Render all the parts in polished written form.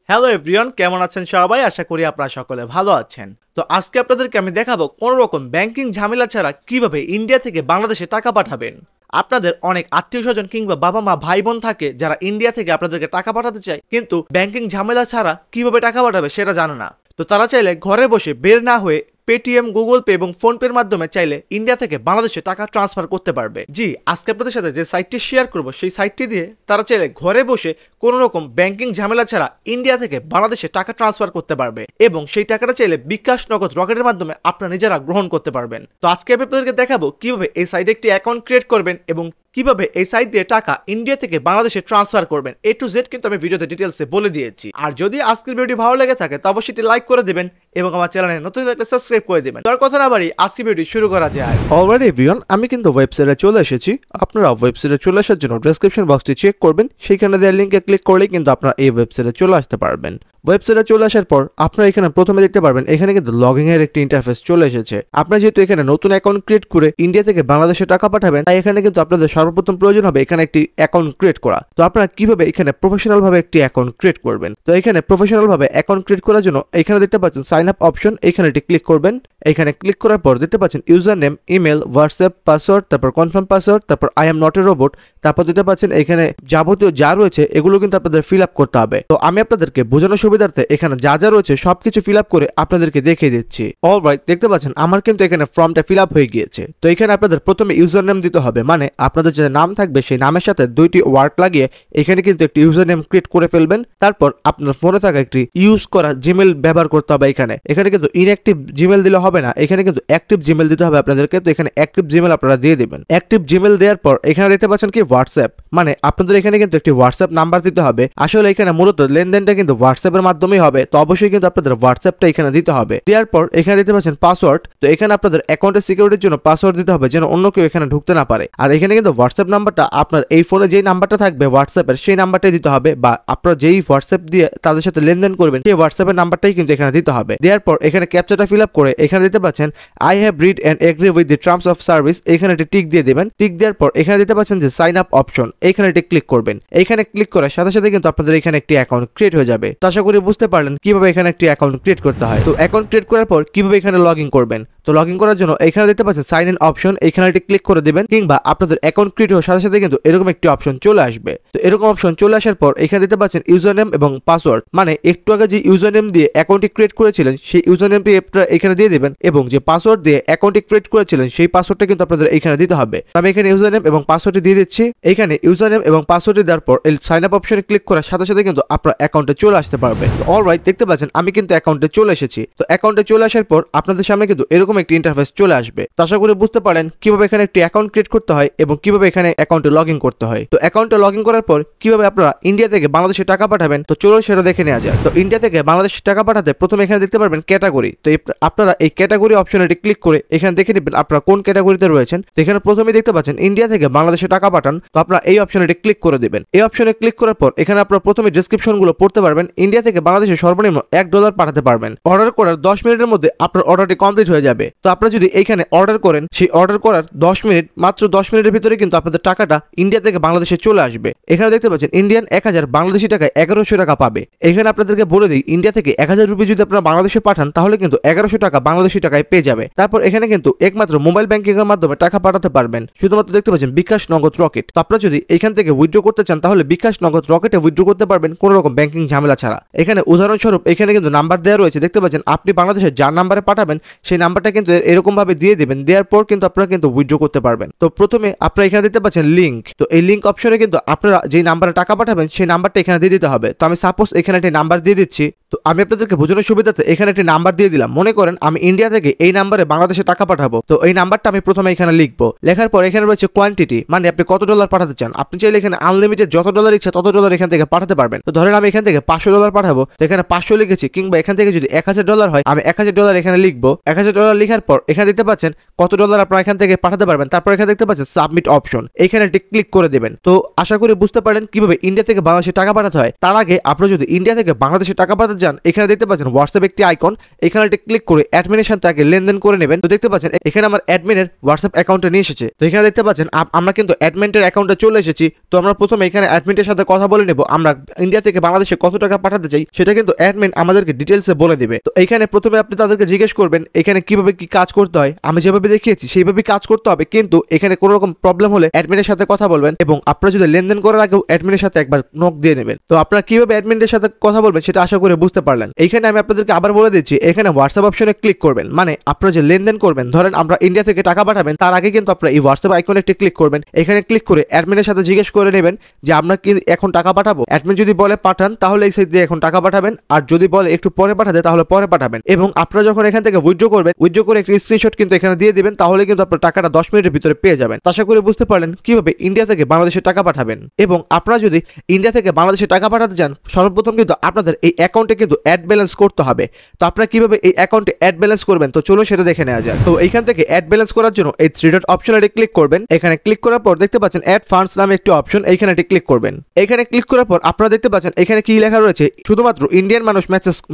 Hello everyone, কেমন আছেন সবাই? আশা করি আপনারা সকলে ভালো আছেন। তো আজকে আপনাদেরকে আমি দেখাবো কোনো রকম ব্যাংকিং ঝামেলা ছাড়া কিভাবে ইন্ডিয়া থেকে বাংলাদেশে টাকা পাঠাবেন। আপনাদের অনেক আত্মীয় স্বজন কিংবা বাবা মা ভাই বোন থাকে যারা ইন্ডিয়া থেকে আপনাদেরকে টাকা পাঠাতে চায়, কিন্তু ব্যাংকিং ঝামেলা ছাড়া কিভাবে টাকা পাঠাবে সেটা জানে না। তো তারা চাইলে ঘরে বসে বের না হয়ে পেটিএম, গুগল পে এবং ফোন পের মাধ্যমে চাইলে ইন্ডিয়া থেকে বাংলাদেশে টাকা ট্রান্সফার করতে পারবে। জি, আজকে আপনাদের সাথে যে সাইটটি শেয়ার করব সেই সাইটটি দিয়ে তারা চাইলে ঘরে বসে কোনো রকম ব্যাংকিং ঝামেলা ছাড়া ইন্ডিয়া থেকে বাংলাদেশে টাকা ট্রান্সফার করতে পারবে এবং সেই টাকাটা চাইলে বিকাশ, নগদ, রকেটের মাধ্যমে আপনারা নিজেরা গ্রহণ করতে পারবেন। তো আজকে আমি আপনাদেরকে দেখাবো কিভাবে এই সাইটে একটি অ্যাকাউন্ট ক্রিয়েট করবেন এবং কিভাবে এই সাইট দিয়ে টাকা ইন্ডিয়া থেকে বাংলাদেশে ট্রান্সফার করবেন। এ টু জেড কিন্তু আমি ভিডিওতে ডিটেলসে বলে দিয়েছি। আর যদি আজকের ভিডিওটি ভালো লেগে থাকে তো অবশ্যই লাইক করে দেবেন এবং আমার চ্যানেলে নতুন একটা সাবস্ক্রাইব করে দেবেন। তার কথা না বাড়ি আজকের ভিডিও শুরু করা যায়। অলরেডি এভরিওয়ান, আমি কিন্তু ওয়েবসাইটে চলে এসেছি। আপনারা ওয়েবসাইটে চলে আসার জন্য ডেসক্রিপশন বক্সটি চেক করবেন, সেখানে দেওয়া লিঙ্কে ক্লিক করলে কিন্তু আপনারা এই ওয়েবসাইটে চলে আসতে পারবেন। ওয়েবসাইটে চলে আসার পর আপনারা এখানে প্রথমে দেখতে পারবেন এখানে কিন্তু লগইন এর একটি ইন্টারফেস চলে এসেছে। আপনারা যেহেতু এখানে নতুন অ্যাকাউন্ট ক্রিয়েট করে ইন্ডিয়া থেকে বাংলাদেশে টাকা পাঠাবেন, তাই এখানে কিন্তু আপনাদের সর্বপ্রথম প্রয়োজন হবে এখানে একটি অ্যাকাউন্ট ক্রিয়েট করা। তো আপনারা কিভাবে এখানে প্রফেশনাল ভাবে একটি অ্যাকাউন্ট ক্রিয়েট করবেন, তো এখানে প্রফেশনাল ভাবে অ্যাকাউন্ট ক্রিয়েট করার জন্য এখানে দেখতে পাচ্ছেন সাইন আপ অপশন, এখানে এটি ক্লিক করবেন। এখানে ক্লিক করার পর দেখতে পাচ্ছেন user name, email, WhatsApp, password, তারপর কনফার্ম পাসওয়ার্ড, তারপর I am not a robot, তারপর দেখতে পাচ্ছেন এখানে যাবতীয় যা রয়েছে এগুলো কিন্তু আপনাদের ফিল আপ করতে হবে। তো আমি আপনাদেরকে বোঝানোর সুবিধার্থে এখানে যা যা রয়েছে সবকিছু ফিল আপ করে আপনাদেরকে দেখিয়ে দিচ্ছি। অলরাইট, দেখতে পাচ্ছেন আমার কিন্তু এখানে ফর্মটা ফিল আপ হয়ে গিয়েছে। তো এখানে আপনাদের প্রথমে ইউজার নেম দিতে হবে, মানে আপনাদের যে নাম থাকবে সেই নামের সাথে দুইটি ওয়ার্ড লাগিয়ে এখানে কিন্তু একটি ইউজার নেম ক্রিয়েট করে ফেলবেন। তারপর আপনার ফোনে থাকা একটি ইউজ করা জিমেল ব্যবহার করতে হবে। এখানে কিন্তু ইনঅ্যাক্টিভ জিমেল দিলে হবে না, এখানে কিন্তু অ্যাক্টিভ জিমেল দিতে হবে আপনাদেরকে। তো এখানে অ্যাক্টিভ জিমেল আপনারা দিয়ে দিবেন। অ্যাক্টিভ জিমেল দেওয়ার পর এখানে দেখতে পাচ্ছেন কি হোয়াটসঅ্যাপ, মানে আপনাদের এখানে কিন্তু একটি হোয়াটসঅ্যাপ নাম্বার দিতে হবে। আসলে এখানে মূলত লেনদেনটা কিন্তু হোয়াটসঅ্যাপের মাধ্যমেই হবে, তো অবশ্যই কিন্তু আপনাদের হোয়াটসঅ্যাপটা এখানে দিতে হবে। দেওয়ার পর এখানে দেখতে পাচ্ছেন পাসওয়ার্ড, তো এখানে আপনাদের অ্যাকাউন্টের সিকিউরিটির জন্য পাসওয়ার্ড দিতে হবে যেন অন্য কেউ এখানে ঢুকতে না পারে। আর এখানে কিন্তু হোয়াটসঅ্যাপ নাম্বারটা আপনার এই ফোনে যেই নাম্বারটা থাকবে হোয়াটসঅ্যাপের সেই নাম্বারটাই দিতে হবে, বা আপনারা যেই হোয়াটসঅ্যাপ দিয়ে তাদের সাথে লেনদেন করবেন সেই হোয়াটসঅ্যাপের নাম্বারটাই কিন্তু এখানে দিতে হবে। দেওয়ার পর এখানে ক্যাপচাটা ফিল আপ করে এখানে দিতে পাচ্ছেন I have read and agree with the terms of service, এখানে একটি টিক দিয়ে দেবেন। টিক দেওয়ার পর এখানে দিতে পাচ্ছেন যে সাইন আপ অপশন, এখানে এটি ক্লিক করবেন। এখানে ক্লিক করার সাথে সাথে কিন্তু আপনাদের এখানে একটি অ্যাকাউন্ট ক্রিয়েট হয়ে যাবে। তো আশা করি বুঝতে পারলেন কিভাবে এখানে একটি অ্যাকাউন্ট ক্রিয়েট করতে হয়। তো অ্যাকাউন্ট ক্রিয়েট করার পর কিভাবে এখানে লগ ইন করবেন, তো লগ ইন করার জন্য এখানে দেখতে পাচ্ছেন সাইন ইন অপশন, এখানে এটি ক্লিক করে দিবেন। কিংবা আপনাদের অ্যাকাউন্ট ক্রিয়েট হওয়ার সাথে সাথে কিন্তু এরকম একটি অপশন চলে আসবে। তো এরকম অপশন চলে আসার পর এখানে দেখতে পাচ্ছেন ইউজার নেম এবং পাসওয়ার্ড, মানে একটু আগে যে ইউজার নেম দিয়ে অ্যাকাউন্টটি ক্রিয়েট করেছিলেন সেই ইউজার নেমটি এখানে দিয়ে দিবেন এবং যে পাসওয়ার্ড দিয়ে অ্যাকাউন্টটি ক্রিয়েট করেছিলেন সেই পাসওয়ার্ডটা কিন্তু আপনাদের এখানে দিতে হবে। আমি এখানে ইউজার নেম এবং পাসওয়ার্ডটি দিয়ে দিচ্ছি। এখানে ইউজার নেম এবং পাসওয়ার্ডটি দেওয়ার পর এই সাইন আপ অপশনে ক্লিক করার সাথে সাথে কিন্তু আপনার অ্যাকাউন্টে চলে আসতে পারবে। তো অলরাইট, দেখতে পাচ্ছেন আমি কিন্তু অ্যাকাউন্টে চলে এসেছি। তো অ্যাকাউন্টে চলে আসার পর আপনাদের সামনে কিন্তু এরকম একটি ইন্টারফেস চলে আসবে। তো আশা করি বুঝতে পারেন কিভাবে এখানে একটি অ্যাকাউন্ট ক্রিয়েট করতে হয় এবং কিভাবে এখানে অ্যাকাউন্টে লগ ইন করতে হয়। তো অ্যাকাউন্টে লগ ইন করার পর কিভাবে আপনারা ইন্ডিয়া থেকে বাংলাদেশে টাকা পাঠাবেন, তো চলুন সেটা দেখে নেওয়া যায়। তো ইন্ডিয়া থেকে বাংলাদেশে টাকা পাঠাতে প্রথমে এখানে দেখতে পারবেন ক্যাটাগরি। তো আপনারা এই ক্যাটাগরি অপশনে ক্লিক করে এখানে দেখে নেবেন আপনারা কোন ক্যাটাগরিতে রয়েছেন। তো এখানে প্রথমে দেখতে পাচ্ছেন ইন্ডিয়া থেকে বাংলাদেশে টাকা পাঠান, তো আপনারা এই অপশনে ক্লিক করে দিবেন। এই অপশনে ক্লিক করার পর এখানে আপনারা প্রথমে ডেসক্রিপশন গুলো পড়তে পারবেন। ইন্ডিয়া থেকে বাংলাদেশে সর্বনিম্ন $1 পাঠাতে পারবেন। অর্ডার করার 10 মিনিটের মধ্যে আপনার অর্ডারটি কমপ্লিট হয়ে যাবে। তো আপনারা যদি এখানে অর্ডার করেন, সেই অর্ডার করার 10 মিনিট, মাত্র 10 মিনিটের ভিতরে কিন্তু আপনাদের টাকাটা ইন্ডিয়া থেকে বাংলাদেশে চলে আসবে। এখানে দেখতে পাচ্ছেন ইন্ডিয়ান 1000 বাংলাদেশি টাকায় 1100 টাকা পাবে। এখানে আপনাদেরকে বলে দিই ইন্ডিয়া থেকে 1000 রুপি যদি আপনারা বাংলাদেশে পাঠান তাহলে কিন্তু 1100 টাকা বাংলাদেশি টাকায় পেয়ে যাবে। তারপর এখানে কিন্তু একমাত্র মোবাইল ব্যাংকিং এর মাধ্যমে টাকা পাঠাতে পারবেন, শুধুমাত্র দেখতে পাচ্ছেন বিকাশ, নগদ, রকেট। তো আপনারা যদি এখান থেকে উইথড্র করতে চান তাহলে বিকাশ, নগদ, রকেটে উইথড্র করতে পারবেন কোনো রকম ব্যাংকিং ঝামেলা ছাড়া। এখানে উদাহরণস্বরূপ এখানে কিন্তু নাম্বার দেওয়া রয়েছে, দেখতে পাচ্ছেন আপনি বাংলাদেশের যার নাম্বারে পাঠাবেন সেই নাম্বারটা কিন্তু এরকম ভাবে দিয়ে দিবেন। দেওয়ার পর কিন্তু আপনারা কিন্তু উইথড্র করতে পারবেন। তো প্রথমে আপনারা এখানে দেখতে পাচ্ছেন লিংক, তো এই লিংক অপশনে কিন্তু আপনারা যেই নাম্বারে টাকা পাঠাবেন সেই নাম্বারটা এখানে দিয়ে দিতে হবে। তো আমি সাপোজ এখানে একটি নাম্বার দিয়ে দিচ্ছি। তো আমি আপনাদেরকে বোঝানোর সুবিধাতে এখানে একটি নাম্বার দিয়ে দিলাম। মনে করেন আমি ইন্ডিয়া থেকে এই নাম্বারে বাংলাদেশে টাকা পাঠাবো, তো এই নাম্বারটা আমি প্রথমে এখানে লিখবো। লেখার পর এখানে রয়েছে কোয়ান্টিটি, মানে আপনি কত ডলার পাঠাতে চান। আপনি চাইলে এখানে আনলিমিটেড যত ডলার ইচ্ছা তত ডলার এখান থেকে পাঠাতে পারবেন। তো ধরেন আমি এখান থেকে $500 পাঠাবো, তো এখানে 500 লিখেছি। কিংবা এখান থেকে যদি $1000 হয় আমি $1000 এখানে লিখবো। $1000 লেখার পর এখানে দেখতে পাচ্ছেন কত ডলার আপনারা এখান থেকে পাঠাতে পারবেন। তারপর এখানে দেখতে পাচ্ছেন সাবমিট অপশন, এখানে একটি ক্লিক করে দেবেন। তো আশা করি বুঝতে পারেন কিভাবে ইন্ডিয়া থেকে বাংলাদেশে টাকা পাঠাতে হয়। তার আগে আপনারা যদি ইন্ডিয়া থেকে বাংলাদেশে টাকা পাঠাতে চান, এখানে দেখতে পাচ্ছেন হোয়াটসঅ্যাপ একটি আইকন, এখানে একটি ক্লিক করে অ্যাডমিনের সাথে আগে লেনদেন করে নেবেন। তো দেখতে পাচ্ছেন এখানে আমার অ্যাডমিনের হোয়াটসঅ্যাপ অ্যাকাউন্টে নিয়ে এসেছে। তো এখানে দেখতে পাচ্ছেন আমরা কিন্তু অ্যাডমিনের অ্যাকাউন্টে চলে এসেছি। তো আমরা প্রথমে এখানে অ্যাডমিনের সাথে কথা বলে নেব, আমরা ইন্ডিয়া থেকে বাংলাদেশে কত টাকা পাঠাতে চাই সেটা কিন্তু অ্যাডমিন আমাদেরকে ডিটেলসে বলে দিবে। তো এখানে প্রথমে আপনি তাদেরকে জিজ্ঞেস করবেন এখানে কিভাবে কি কাজ করতে হয়। আমি যেভাবে দেখিয়েছি সেইভাবে কাজ করতে হবে, কিন্তু এখানে কোনো রকম প্রবলেম হলে অ্যাডমিনের সাথে কথা বলবেন এবং আপনারা যদি লেনদেন করার আগেও অ্যাডমিনের সাথে একবার নক দিয়ে নেবেন। তো আপনারা কিভাবে অ্যাডমিনের সাথে কথা বলবেন সেটা আশা করে বুঝতে পারলেন। এইখানে আমি আপনাদেরকে আবার বলে দিচ্ছি, এখানে হোয়াটসঅ্যাপ অপশনে ক্লিক করবেন, মানে আপনারা যে লেনদেন করবেন, ধরেন আমরা ইন্ডিয়া থেকে টাকা পাঠাবেন তার আগে কিন্তু আপনারা এই হোয়াটসঅ্যাপ আইকনে একটি ক্লিক করবেন। এখানে ক্লিক করে অ্যাডমিনের সাথে জিজ্ঞেস করে নেবেন যে আমরা কি এখন টাকা পাঠাবো। অ্যাডমিন যদি বলে পাঠান তাহলে এই সাইড দিয়ে এখন টাকা পাঠাবেন, আর যদি বলে একটু পরে পাঠাতে তাহলে পরে পাঠাবেন। এবং আপনারা যখন এখান থেকে উইথড্র করবেন, উইথড্র করে একটি স্ক্রিনশট কিন্তু এখানে দিয়ে দিবেন, তাহলে কিন্তু আপনার টাকাটা 10 মিনিটের ভিতরে পেয়ে যাবেন। আশা করি বুঝতে পারলেন কিভাবে ইন্ডিয়া থেকে বাংলাদেশে টাকা পাঠাবেন। এবং আপনারা যদি ইন্ডিয়া থেকে বাংলাদেশে টাকা পাঠাতে চান, সর্বপ্রথম কিন্তু আপনাদের এই অ্যাকাউন্টে কিন্তু অ্যাড ব্যালেন্স করতে হবে। তো আপনারা কিভাবে এই অ্যাকাউন্টে অ্যাড ব্যালেন্স করবেন তো চলুন সেটা দেখে নেওয়া যায়। তো এইখান থেকে অ্যাড ব্যালেন্স করার জন্য এই 3 ডট অপশনে ক্লিক করবেন। এখানে ক্লিক করার পর দেখতে পাচ্ছেন অ্যাড ফান্ডস নামে একটি অপশন, এইখানে ক্লিক করবেন। এখানে ক্লিক করার পর আপনারা দেখতে পাচ্ছেন এখানে কি লেখা রয়েছে, শুধুমাত্র ইন্ডিয়ান মানুষ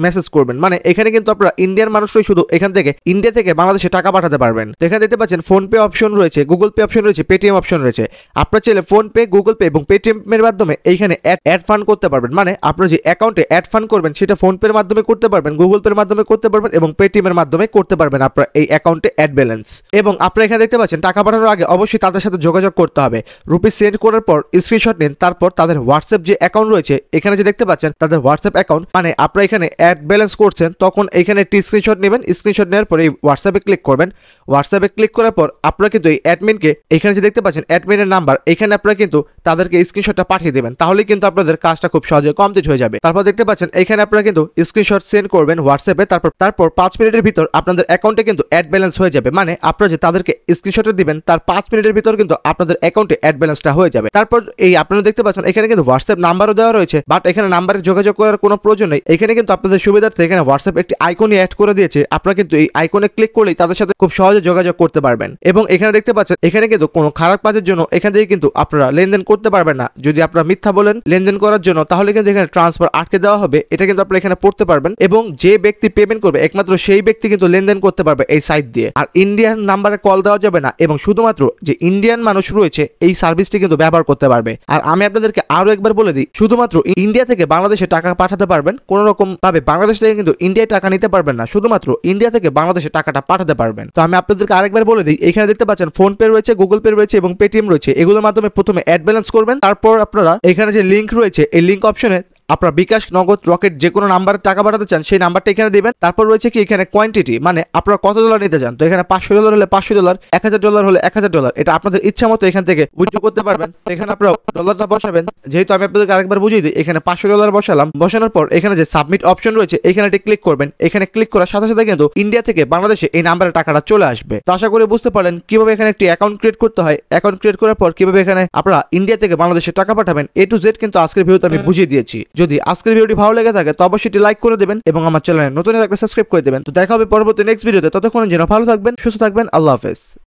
মেসেজ করবেন, মানে এখানে কিন্তু আপনারা ইন্ডিয়ান মানুষই শুধু এখান থেকে ইন্ডিয়া থেকে বাংলাদেশে টাকা পাঠাতে পারবেন। তো এখানে দেখতে পাচ্ছেন ফোন পে অপশন রয়েছে, গুগল পে অপশন রয়েছে, পেটিএম অপশন রয়েছে। আপনারা চাইলে ফোন পে, গুগল পে এবং পেটিএম এর মাধ্যমে এইখানে অ্যাড ফান্ড করতে পারবেন, মানে আপনারা যে অ্যাকাউন্টে অ্যাড ফান্ড করবেন সেটা ফোন পের মাধ্যমে করতে পারবেন, গুগল পের মাধ্যমে করতে পারবেন এবং পেটিএম এর মাধ্যমে করতে পারবেন আপনারা এই অ্যাকাউন্টে অ্যাড ব্যালেন্স। এবং আপনারা এখানে দেখতে পাচ্ছেন টাকা পাঠানোর আগে অবশ্যই তাদের সাথে যোগাযোগ করতে হবে। রুপি সেন্ড করার পর স্ক্রিনশট নিন, তারপর তাদের হোয়াটসঅ্যাপ যে অ্যাকাউন্ট রয়েছে এখানে যে দেখতে পাচ্ছেন তাদের হোয়াটসঅ্যাপ অ্যাকাউন্ট, মানে আপনারা এখানে অ্যাড ব্যালেন্স করছেন তখন এখানে একটি স্ক্রিনশট নেবেন। স্ক্রিনশট নেওয়ার পর এই হোয়াটসঅ্যাপে ক্লিক করবেন। হোয়াটসঅ্যাপে ক্লিক করার পর আপনারা কিন্তু এই অ্যাডমিনকে এখানে যে দেখতে পাচ্ছেন অ্যাডমিনের নাম্বার, এখানে আপনারা কিন্তু তাদেরকে স্ক্রিনশটটা পাঠিয়ে দেবেন, তাহলে কিন্তু আপনাদের কাজটা খুব সহজে কমপ্লিট হয়ে যাবে। তারপর দেখতে পাচ্ছেন এখানে আপনারা কিন্তু স্ক্রিনশট সেন্ড করবেন হোয়াটসঅ্যাপে, তারপর 5 মিনিটের ভিতর আপনাদের অ্যাকাউন্টে কিন্তু অ্যাড ব্যালেন্স হয়ে যাবে, মানে আপনারা যে তাদেরকে স্ক্রিনশটটা দিবেন তার 5 মিনিটের ভিতর কিন্তু আপনাদের অ্যাকাউন্টে অ্যাড ব্যালেন্সটা হয়ে যাবে। তারপর এই আপনারা দেখতে পাচ্ছেন এখানে কিন্তু হোয়াটসঅ্যাপ নাম্বারও দেওয়া রয়েছে, বাট এখানে নাম্বারে যোগাযোগ করার কোনো প্রয়োজন নেই। এখানে কিন্তু আপনাদের সুবিধার্থে এখানে হোয়াটসঅ্যাপ একটি আইকনই অ্যাড করে দিয়েছে, আপনারা কিন্তু এই আইকনে ক্লিক করলেই তাদের সাথে খুব সহজে যোগাযোগ করতে পারবেন। এবং এখানে দেখতে পাচ্ছেন এখানে কিন্তু কোনো খারাপ কাজের জন্য এখান থেকে কিন্তু আপনারা লেনদেন করতে পারবেন না। যদি আপনারা মিথ্যা বলেন লেনদেন করার জন্য তাহলে কিন্তু এখানে ট্রান্সফার আটকে দেওয়া হবে, এটা কিন্তু আপনারা এখানে পড়তে পারবেন। এবং যে ব্যক্তি পেমেন্ট করবে একমাত্র সেই ব্যক্তি কিন্তু লেনদেন করতে পারবে এই সাইট দিয়ে। আর ইন্ডিয়ান নাম্বারে কল দেওয়া যাবে না, এবং শুধুমাত্র যে ইন্ডিয়ান মানুষ রয়েছে এই সার্ভিসটি কিন্তু ব্যবহার করতে পারবে। আর আমি আপনাদেরকে আরো একবার বলে দিই, শুধুমাত্র ইন্ডিয়া থেকে বাংলাদেশে টাকা পাঠাতে পারবেন, কোন রকম ভাবে বাংলাদেশ থেকে কিন্তু ইন্ডিয়ায় টাকা নিতে পারবেন না, শুধুমাত্র ইন্ডিয়া থেকে বাংলাদেশে টাকাটা পাঠাতে পারবেন। তো আমি আপনাদেরকে আরেকবার বলে দিই, এখানে দেখতে পাচ্ছেন ফোন পে রয়েছে, গুগল পে রয়েছে এবং পেটিএম রয়েছে, এগুলোর মাধ্যমে প্রথমে অ্যাড ব্যালেন্স করবেন। তারপর আপনারা এখানে যে লিংক রয়েছে এই লিংক অপশনে আপনারা বিকাশ, নগদ, রকেট যে কোনো নাম্বারে টাকা পাঠাতে চান সেই নাম্বারটা এখানে দিবেন। তারপর রয়েছে কি এখানে কোয়ান্টিটি, মানে আপনারা কত ডলার নিতে চান। তো এখানে $500 হলে $500, $1000 হলে $1000, এটা আপনাদের ইচ্ছা মতো এখান থেকে উইথড্র করতে পারবেন। তো এখানে আপনারা ডলারটা বসাবেন, যেহেতু আমি আপনাদেরকে আরেকবার বুঝিয়ে দিই, এখানে $500 বসালাম। বসানোর পর এখানে যে সাবমিট অপশন রয়েছে এখানে ক্লিক করবেন। এখানে ক্লিক করার সাথে সাথে কিন্তু ইন্ডিয়া থেকে বাংলাদেশে এই নাম্বারে টাকাটা চলে আসবে। তো আশা করি বুঝতে পারেন কিভাবে এখানে একটি অ্যাকাউন্ট ক্রিয়েট করতে হয়। অ্যাকাউন্ট ক্রিয়েট করার পর কিভাবে এখানে আপনারা ইন্ডিয়া থেকে বাংলাদেশে টাকা পাঠাবেন A to Z কিন্তু আজকের ভিডিওতে আমি বুঝিয়ে দিয়েছি। যদি আজকের ভিডিওটি ভালো লেগে থাকে তো অবশ্যই লাইক করে দেবেন এবং আমার চ্যানেলে নতুন থাকলে সাবস্ক্রাইব করে দেবেন। তো দেখা হবে পরবর্তী নেক্সট ভিডিওতে, ততক্ষণের জন্য ভালো থাকবেন, সুস্থ থাকবেন, আল্লাহ হাফেজ।